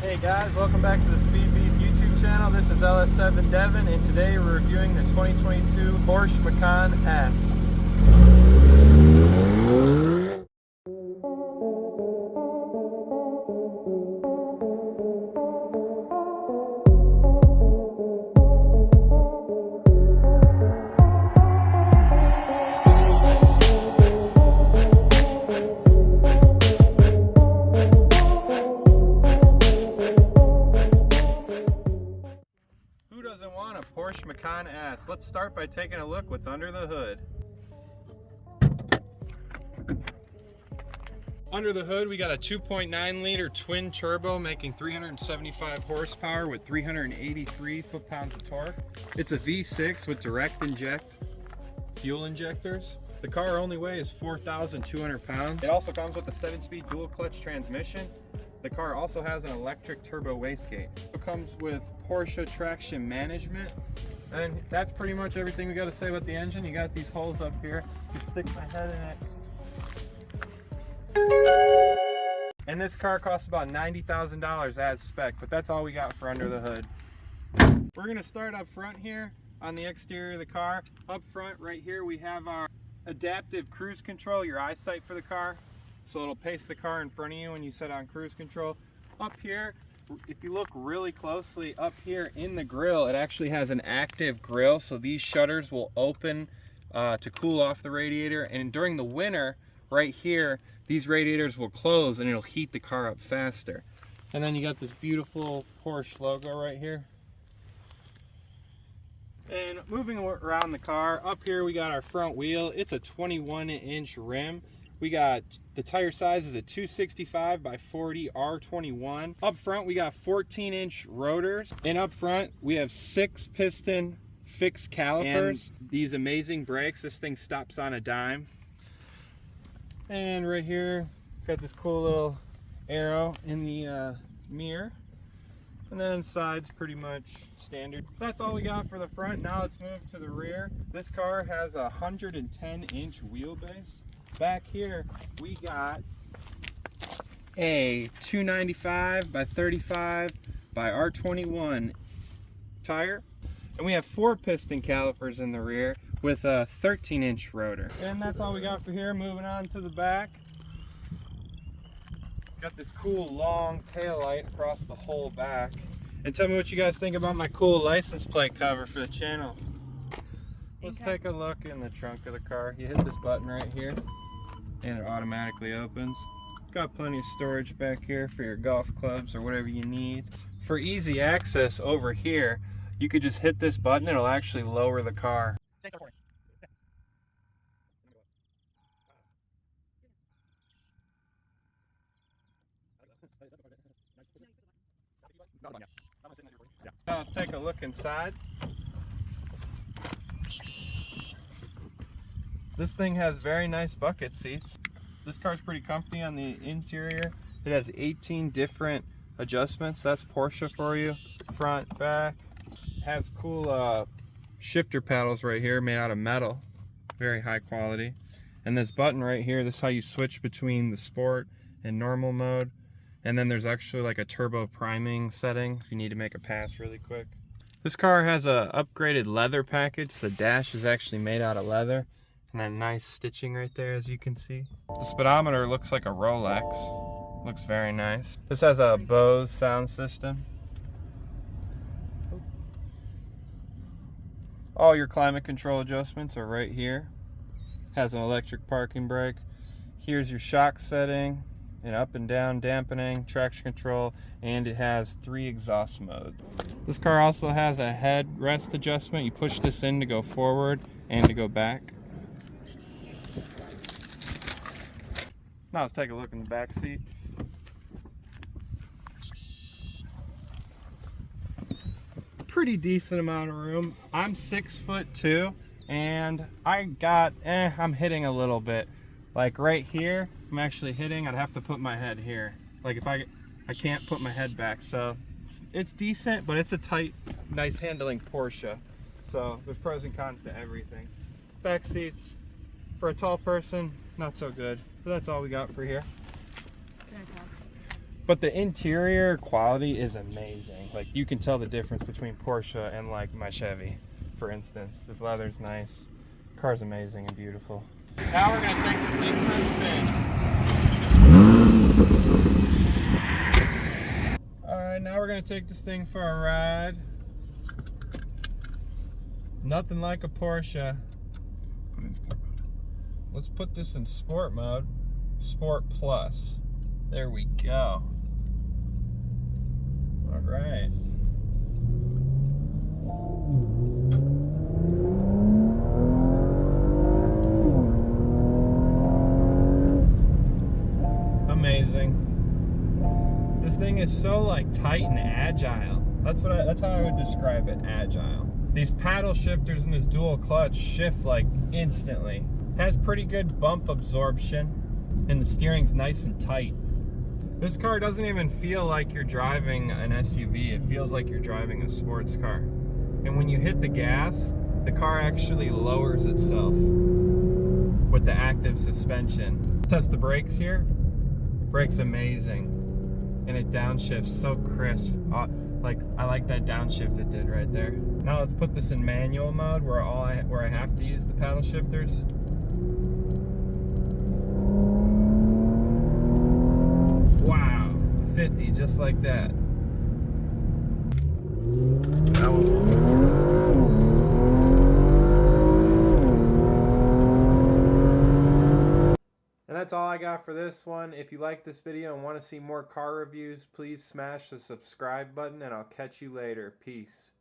Hey guys, welcome back to the Speed Beast YouTube channel. This is LS7 Devin, and today we're reviewing the 2022 Porsche Macan S. Who doesn't want a Porsche Macan S? Let's start by taking a look what's under the hood. Under the hood, we got a 2.9 liter twin turbo making 375 horsepower with 383 foot-pounds of torque. It's a V6 with direct inject fuel injectors. The car only weighs 4,200 pounds. It also comes with a 7-speed dual clutch transmission. The car also has an electric turbo wastegate. It comes with Porsche traction management. And that's pretty much everything we got to say about the engine. You got these holes up here. You stick my head in it. And this car costs about $90,000 as spec, but that's all we got for under the hood. We're gonna start up front here on the exterior of the car. Up front right here we have our adaptive cruise control, your eyesight for the car. So it'll pace the car in front of you when you set on cruise control. Up here, if you look really closely, up here in the grille, it actually has an active grille. So these shutters will open to cool off the radiator. And during the winter, right here, these radiators will close and it'll heat the car up faster. And then you got this beautiful Porsche logo right here. And moving around the car, up here we got our front wheel. It's a 21-inch rim. We got the tire size is a 265 by 40 R21. Up front we got 14-inch rotors, and up front we have 6-piston fixed calipers. And these amazing brakes. This thing stops on a dime. And right here got this cool little arrow in the mirror. And then sides pretty much standard. That's all we got for the front. Now let's move to the rear. This car has a 110-inch wheelbase. Back here we got a 295 by 35 by R21 tire, and we have 4-piston calipers in the rear with a 13-inch rotor. And that's all we got for here. Moving on to the back, got this cool long tail light across the whole back. And tell me what you guys think about my cool license plate cover for the channel. Let's take a look in the trunk of the car. You hit this button right here and it automatically opens. Got plenty of storage back here for your golf clubs or whatever you need. For easy access over here, you could just hit this button. It'll actually lower the car. Now let's take a look inside. This thing has very nice bucket seats. This car's pretty comfy on the interior. It has 18 different adjustments. That's Porsche for you. Front, back. It has cool shifter paddles right here made out of metal. Very high quality. And this button right here, this is how you switch between the sport and normal mode. And then there's actually like a turbo priming setting if you need to make a pass really quick. This car has a upgraded leather package. The dash is actually made out of leather. And that nice stitching right there, as you can see. The speedometer looks like a Rolex. Looks very nice. This has a Bose sound system. All your climate control adjustments are right here. Has an electric parking brake. Here's your shock setting, and up and down dampening, traction control, and it has 3 exhaust modes. This car also has a headrest adjustment. You push this in to go forward and to go back. Now let's take a look in the back seat. Pretty decent amount of room. I'm 6'2", and I'm hitting a little bit. Like right here, I'm actually hitting. I'd have to put my head here. Like if I can't put my head back. So it's decent, but it's a tight, nice handling Porsche. So there's pros and cons to everything. Back seats, for a tall person, not so good. But that's all we got for here. But the interior quality is amazing. Like, you can tell the difference between Porsche and like my Chevy, for instance. This leather's nice. This car's amazing and beautiful. Now we're gonna take this thing for a spin. Alright, now we're gonna take this thing for a ride. Nothing like a Porsche. Put it in sport mode. Let's put this in sport mode. Sport Plus. There we go. All right. Amazing. This thing is so like tight and agile. That's how I would describe it, agile. These paddle shifters and this dual clutch shift like instantly. Has pretty good bump absorption, and the steering's nice and tight. This car doesn't even feel like you're driving an SUV. It feels like you're driving a sports car. And when you hit the gas, the car actually lowers itself with the active suspension. Let's test the brakes here. Brakes amazing. And it downshifts so crisp. Like, I like that downshift it did right there. Now let's put this in manual mode where I have to use the paddle shifters. Wow, 50 just like that. That one. And that's all I got for this one. If you like this video and want to see more car reviews, please smash the subscribe button, and I'll catch you later. Peace.